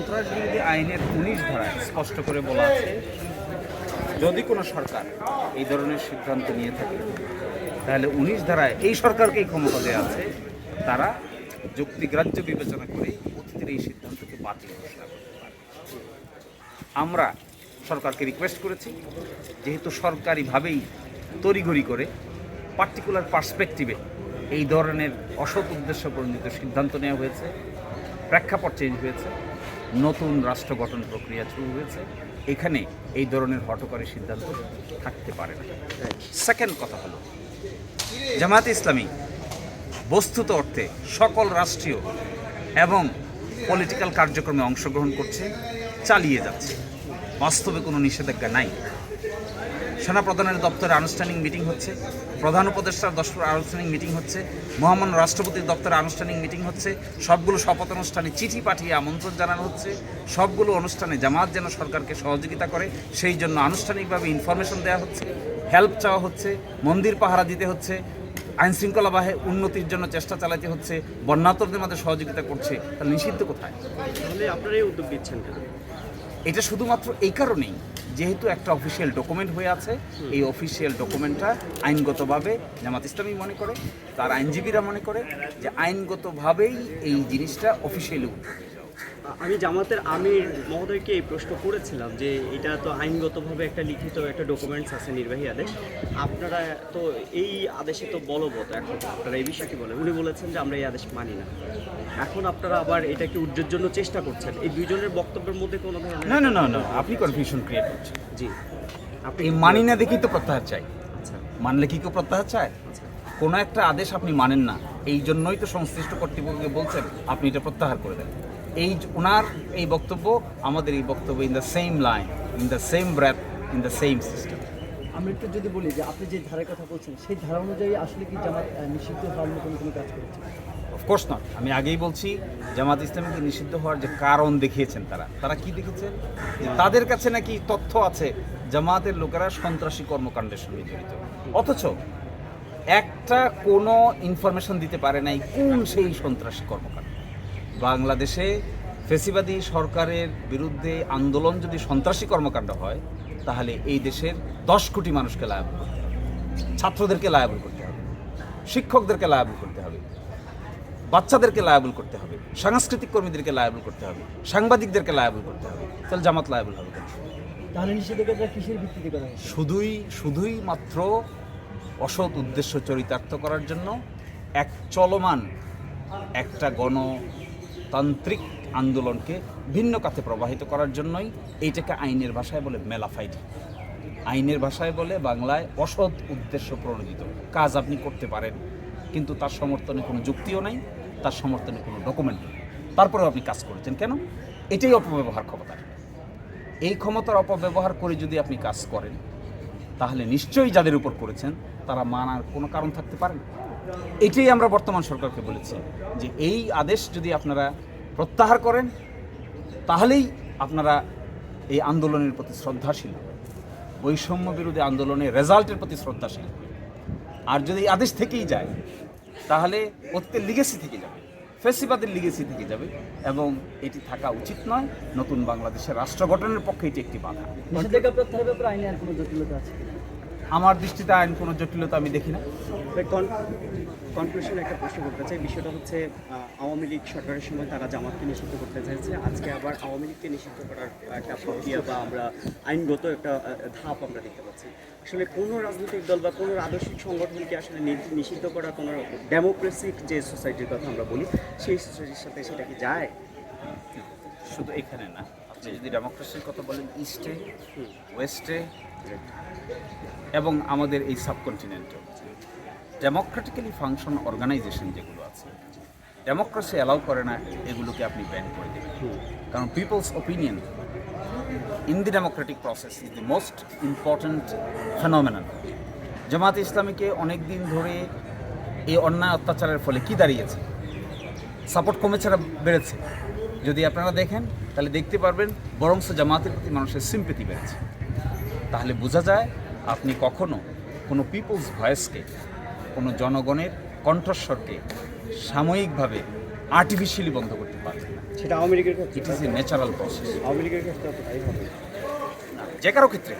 সন্ত্রাস বিরোধী আইনের 19 ধারায় স্পষ্ট করে বলা আছে, যদি কোনো সরকার এই ধরনের সিদ্ধান্ত নিয়ে থাকে তাহলে 19 ধারায় এই সরকারকেই ক্ষমতা দেওয়া আছে, তারা যুক্তিগ্রাহ্য বিবেচনা করে অতীতের এই সিদ্ধান্তকে বাতিল ঘোষণা করতে পারে। আমরা সরকারকে রিকোয়েস্ট করেছি, যেহেতু সরকারিভাবেই তড়িঘড়ি করে পার্টিকুলার পার্সপেক্টিভে এই ধরনের অসৎ উদ্দেশ্য প্রণোদিত সিদ্ধান্ত নেওয়া হয়েছে, প্রেক্ষাপট চেঞ্জ হয়েছে, নতুন রাষ্ট্র গঠন প্রক্রিয়া শুরু হয়েছে, এখানে এই ধরনের হঠকারী সিদ্ধান্ত থাকতে পারে না। সেকেন্ড কথা হলো, জামায়াতে ইসলামী বস্তুত অর্থে সকল রাষ্ট্রীয় এবং পলিটিক্যাল কার্যক্রমে অংশগ্রহণ করছে, চালিয়ে যাচ্ছে, বাস্তবে কোনো নিষেধাজ্ঞা নাই। সেনাপ্রধানের দপ্তরে আনুষ্ঠানিক মিটিং হচ্ছে, প্রধান উপদেষ্টার দপ্তরে আনুষ্ঠানিক মিটিং হচ্ছে, মহামান্য রাষ্ট্রপতির দপ্তরে আনুষ্ঠানিক মিটিং হচ্ছে, সবগুলো শপথ অনুষ্ঠানে চিঠি পাঠিয়ে আমন্ত্রণ জানানো হচ্ছে, সবগুলো অনুষ্ঠানে জামাত যেন সরকারকে সহযোগিতা করে সেই জন্য আনুষ্ঠানিকভাবে ইনফরমেশন দেওয়া হচ্ছে, হেল্প চাওয়া হচ্ছে, মন্দির পাহারা দিতে হচ্ছে, আইনশৃঙ্খলা উন্নতির জন্য চেষ্টা চালাতে হচ্ছে, বন্যার্তদের মধ্যে সহযোগিতা করছে। তাহলে নিষিদ্ধ কোথায়? তাহলে আপনারা এই উদ্যোগ দিচ্ছেন কেন? এটা শুধুমাত্র এই কারণেই, যেহেতু একটা অফিসিয়াল ডকুমেন্ট হয়ে আছে, এই অফিসিয়াল ডকুমেন্টটা আইনগতভাবে জামাত ইসলামী মনে করে, তার আইনজীবীরা মনে করে যে আইনগতভাবেই এই জিনিসটা অফিসিয়ালি। আমি জামাতের আমির মহোদয়কে এই প্রশ্ন করেছিলাম যে এটা তো আইনগতভাবে একটা লিখিত একটা ডকুমেন্টস আছে, নির্বাহী আদেশ, আপনারা তো এই আদেশে তো বলবৎ, এখন আপনারা এই বিষয়ে কি বলেন? উনি বলেছেন যে আমরা এই আদেশ মানি না। এখন আপনারা আবার এটাকে উজ্জ্বল জন্য চেষ্টা করছেন, এই দুইজনের বক্তব্যের মধ্যে কোনো ধরনের না, আপনি কনফিউশন ক্রিয়েট করছেন। জি, আপনি এই মানি না দেখেই তো প্রত্যাহার চাই। আচ্ছা, মানলে কি কেউ প্রত্যাহার চায়? আচ্ছা, কোনো একটা আদেশ আপনি মানেন না, এই জন্যই তো সংশ্লিষ্ট কর্তৃপক্ষকে বলছেন আপনি এটা প্রত্যাহার করে দেন। এই ওনার এই বক্তব্য আমাদের এই বক্তব্য in the same line, in the same breath, in the same system. আমি একটু যদি বলি যে আপনি যে ধারার কথা বলছেন সেই ধারা অনুযায়ী আসলে কি জামাত নিষিদ্ধ হওয়ার মতন কোনো কাজ করেছে? Of course not. আমি আগেই বলছি, জামাত ইসলামীকে নিষিদ্ধ হওয়ার যে কারণ দেখিয়েছেন তারা কি দেখেছেন? যে তাদের কাছে নাকি তথ্য আছে জামাতের লোকেরা সন্ত্রাসী কর্মকাণ্ডের সঙ্গে জড়িত, অথচ একটা কোনো ইনফরমেশন দিতে পারে নাই কোন সেই সন্ত্রাসী কর্মকাণ্ড। বাংলাদেশে ফেসিবাদী সরকারের বিরুদ্ধে আন্দোলন যদি সন্ত্রাসী কর্মকাণ্ড হয় তাহলে এই দেশের 10 কোটি মানুষকে লায়াবল করতে হবে, ছাত্রদেরকে লায়াবল করতে হবে, শিক্ষকদেরকে লায়াবল করতে হবে, বাচ্চাদেরকে লায়াবল করতে হবে, সাংস্কৃতিক কর্মীদেরকে লায়াবল করতে হবে, সাংবাদিকদেরকে লায়াবল করতে হবে। তাহলে জামাত লায়াবল হবে কেন? তাহলে নিষেধাজ্ঞাটা কিসের ভিত্তিতে করা হয়েছে? শুধুই মাত্র অসৎ উদ্দেশ্য চরিতার্থ করার জন্য এক চলমান একটা গণতান্ত্রিক আন্দোলনকে ভিন্ন কাতে প্রবাহিত করার জন্যই এইটাকে আইনের ভাষায় বলে মেলাফাইড, আইনের ভাষায় বলে বাংলায় অসৎ উদ্দেশ্য প্রণোদিত কাজ আপনি করতে পারেন, কিন্তু তার সমর্থনে কোনো যুক্তিও নাই, তার সমর্থনে কোনো ডকুমেন্ট নেই, তারপরেও আপনি কাজ করেছেন কেন? এটাই অপব্যবহার ক্ষমতার। এই ক্ষমতার অপব্যবহার করে যদি আপনি কাজ করেন তাহলে নিশ্চয়ই যাদের উপর করেছেন তারা মানার কোনো কারণ থাকতে পারে না। এটাই আমরা বর্তমান সরকারকে বলেছি যে এই আদেশ যদি আপনারা প্রত্যাহার করেন তাহলেই আপনারা এই আন্দোলনের প্রতি শ্রদ্ধাশীল, বৈষম্য বিরোধী আন্দোলনের রেজাল্টের প্রতি শ্রদ্ধাশীল। আর যদি এই আদেশ থেকেই যায় তাহলে অতীতের লিগেসি থেকে যাবে, ফেসিবাদের লিগেসি থেকে যাবে, এবং এটি থাকা উচিত নয়। নতুন বাংলাদেশের রাষ্ট্র গঠনের পক্ষে এটি একটি বাধা। নিষেধাজ্ঞা প্রত্যাহারের ব্যাপারে আইনে আর কোনো জটিলতা আছে? আমার দৃষ্টিতে আইন কোনো জটিলতা আমি দেখি না। কনক্লুশনে একটা প্রশ্ন করতে চাই, বিষয়টা হচ্ছে আওয়ামী লীগ সরকারের সময় তারা জামাতকে নিষিদ্ধ করতে চাইছে, আজকে আবার আওয়ামী লীগকে নিষিদ্ধ করার একটা প্রক্রিয়া বা আমরা আইনগত একটা ধাপ আমরা দেখতে পাচ্ছি। আসলে কোনো রাজনৈতিক দল বা কোনো আদর্শিক সংগঠনকে আসলে নিষিদ্ধ করা কোনো ডেমোক্রেসিক যে সোসাইটির কথা আমরা বলি সেই সোসাইটির সাথে সেটা কি যায়? শুধু এখানে না, আপনি যদি ডেমোক্রেসির কথা বলেন ইস্টে, ওয়েস্টে এবং আমাদের এই সাবকন্টিনেন্টে ডেমোক্রেটিক্যালি ফাংশন অর্গানাইজেশন যেগুলো আছে, ডেমোক্রেসি অ্যালাউ করে না এগুলোকে আপনি ব্যান করে দেবেন। কারণ people's opinion in the democratic process is the most important phenomenon. জামাত ইসলামীকে অনেক দিন ধরে এই অন্যায় অত্যাচারের ফলে কি দাঁড়িয়েছে? সাপোর্ট কমেছে না বেড়েছে? যদি আপনারা দেখেন তাহলে দেখতে পারবেন বরঞ্চ জামাতের প্রতি মানুষের সিম্পেথি বেড়েছে। তাহলে বোঝা যায় আপনি কখনো কোনো পিপলস ভয়েসকে, কোনো জনগণের কণ্ঠস্বরকে সাময়িকভাবে আর্টিফিশিয়ালি বন্ধ করতে পারবেন না। সেটা আওয়ামী লীগের ক্ষেত্রে, it is a natural process. Awami লীগের ক্ষেত্রে তাই হবে। যে কারো ক্ষেত্রে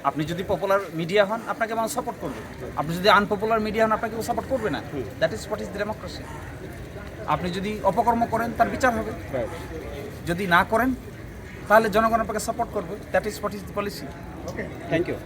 আপনি যদি পপুলার মিডিয়া হন আপনাকে মানুষ সাপোর্ট করবে, আপনি যদি আনপপুলার মিডিয়া হন আপনাকে কেউ সাপোর্ট করবে না। That is what is democracy. আপনি যদি অপকর্ম করেন তার বিচার হবে, যদি না করেন তাহলে জনগণ আপনাকে সাপোর্ট করবে। That is what is the policy. Thank you.